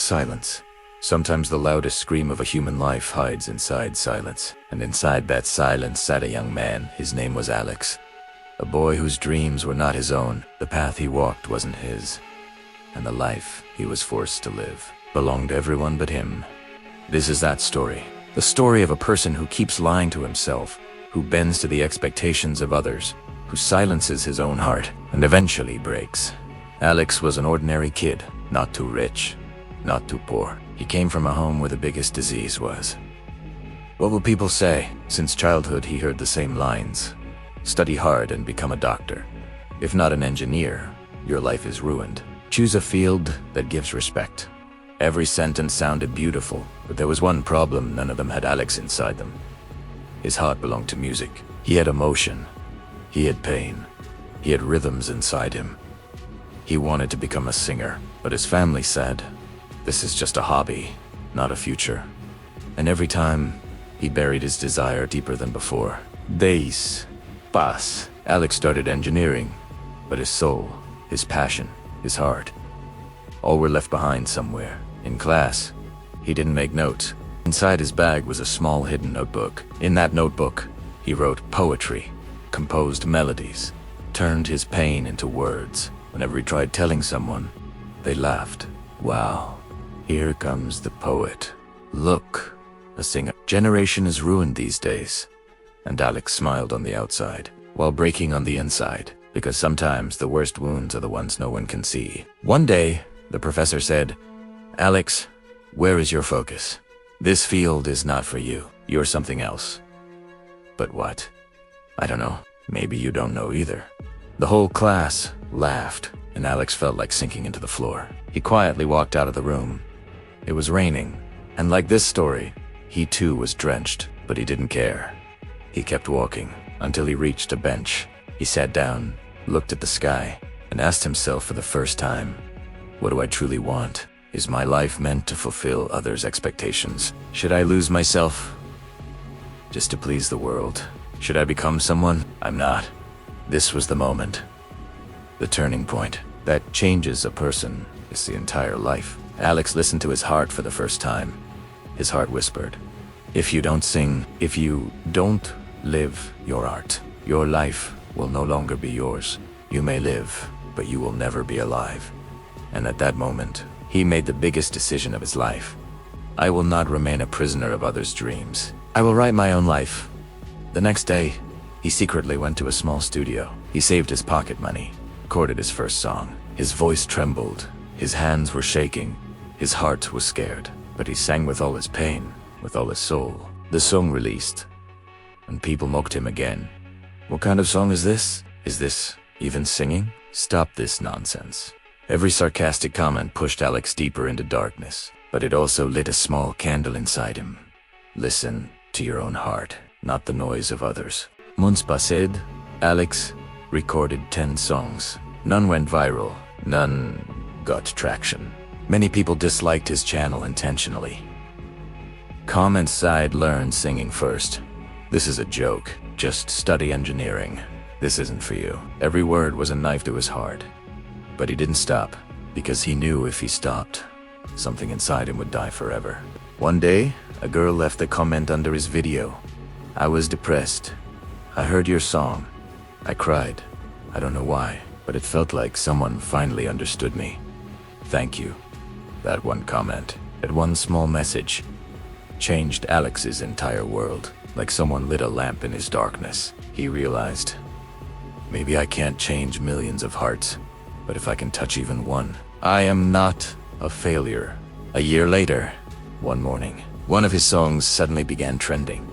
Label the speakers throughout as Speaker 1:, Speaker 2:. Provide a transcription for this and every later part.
Speaker 1: Silence. Sometimes the loudest scream of a human life hides inside silence. And inside that silence sat a young man. His name was Alix. A boy whose dreams were not his own. The path he walked wasn't his. And the life he was forced to live belonged to everyone but him. This is that story. The story of a person who keeps lying to himself, who bends to the expectations of others, who silences his own heart, and eventually breaks. Alix was an ordinary kid, not too rich, not too poor. He came from a home where the biggest disease was. What will people say? Since childhood he heard the same lines. Study hard and become a doctor. If not an engineer, your life is ruined. Choose a field that gives respect. Every sentence sounded beautiful, but there was one problem: none of them had Alix inside them. His heart belonged to music. He had emotion. He had pain. He had rhythms inside him. He wanted to become a singer, but his family said, "This is just a hobby, not a future." And every time, he buried his desire deeper than before. Days pass. Alix started engineering, but his soul, his passion, his heart, all were left behind somewhere. In class, he didn't make notes. Inside his bag was a small hidden notebook. In that notebook, he wrote poetry, composed melodies, turned his pain into words. Whenever he tried telling someone, they laughed. Wow, here comes the poet. Look, a singer. Generation is ruined these days. And Alix smiled on the outside, while breaking on the inside, because sometimes the worst wounds are the ones no one can see. One day, the professor said, "Alix, where is your focus? This field is not for you. You're something else." But what? I don't know. Maybe you don't know either. The whole class laughed, and Alix felt like sinking into the floor. He quietly walked out of the room. It was raining, and like this story, he too was drenched, but he didn't care. He kept walking until he reached a bench. He sat down, looked at the sky, and asked himself for the first time, what do I truly want? Is my life meant to fulfill others' expectations? Should I lose myself just to please the world? Should I become someone I'm not? This was the moment. The turning point that changes a person is the entire life. Alix listened to his heart for the first time. His heart whispered, if you don't sing, if you don't live your art, your life will no longer be yours. You may live, but you will never be alive. And at that moment, he made the biggest decision of his life. I will not remain a prisoner of others' dreams. I will write my own life. The next day, he secretly went to a small studio. He saved his pocket money, recorded his first song. His voice trembled, his hands were shaking, his heart was scared, but he sang with all his pain, with all his soul. The song released, and people mocked him again. What kind of song is this? Is this even singing? Stop this nonsense. Every sarcastic comment pushed Alix deeper into darkness, but it also lit a small candle inside him. Listen to your own heart, not the noise of others. Months passed. Alix recorded 10 songs. None went viral. None got traction. Many people disliked his channel intentionally. Comments said, learn singing first. This is a joke. Just study engineering. This isn't for you. Every word was a knife to his heart. But he didn't stop, because he knew if he stopped, something inside him would die forever. One day, a girl left a comment under his video. I was depressed. I heard your song. I cried. I don't know why, but it felt like someone finally understood me. Thank you. That one comment, that one small message, changed Alix's entire world. Like someone lit a lamp in his darkness. He realized, maybe I can't change millions of hearts, but if I can touch even one, I am not a failure. A year later, one morning, one of his songs suddenly began trending.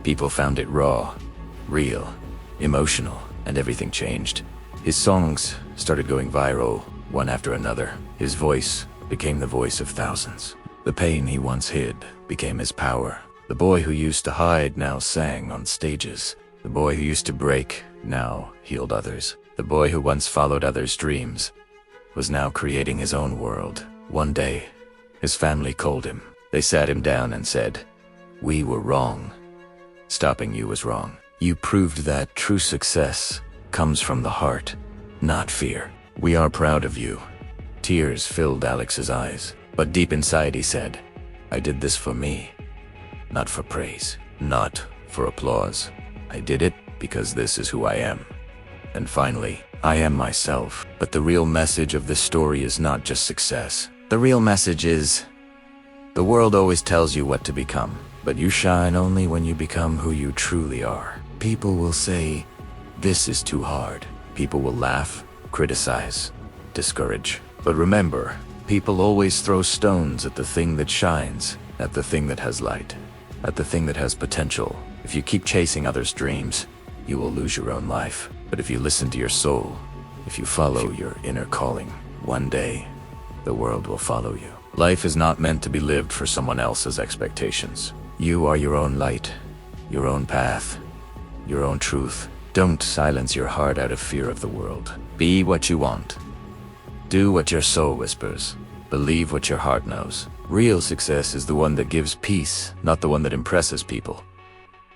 Speaker 1: People found it raw, real, emotional, and everything changed. His songs started going viral, one after another. His voice became the voice of thousands. The pain he once hid became his power. The boy who used to hide now sang on stages. The boy who used to break now healed others. The boy who once followed others' dreams was now creating his own world. One day, his family called him. They sat him down and said, we were wrong. Stopping you was wrong. You proved that true success comes from the heart, not fear. We are proud of you. Tears filled Alix's eyes. But deep inside he said, I did this for me, not for praise, not for applause. I did it because this is who I am. And finally, I am myself. But the real message of this story is not just success. The real message is, the world always tells you what to become, but you shine only when you become who you truly are. People will say, this is too hard. People will laugh, criticize, discourage. But remember, people always throw stones at the thing that shines, at the thing that has light, at the thing that has potential. If you keep chasing others' dreams, you will lose your own life. But if you listen to your soul, if you follow your inner calling, one day, the world will follow you. Life is not meant to be lived for someone else's expectations. You are your own light, your own path, your own truth. Don't silence your heart out of fear of the world. Be what you want. Do what your soul whispers. Believe what your heart knows. Real success is the one that gives peace, not the one that impresses people.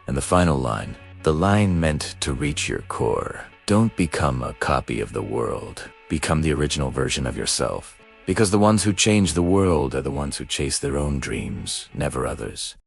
Speaker 1: And the final line, the line meant to reach your core. Don't become a copy of the world. Become the original version of yourself. Because the ones who change the world are the ones who chase their own dreams, never others.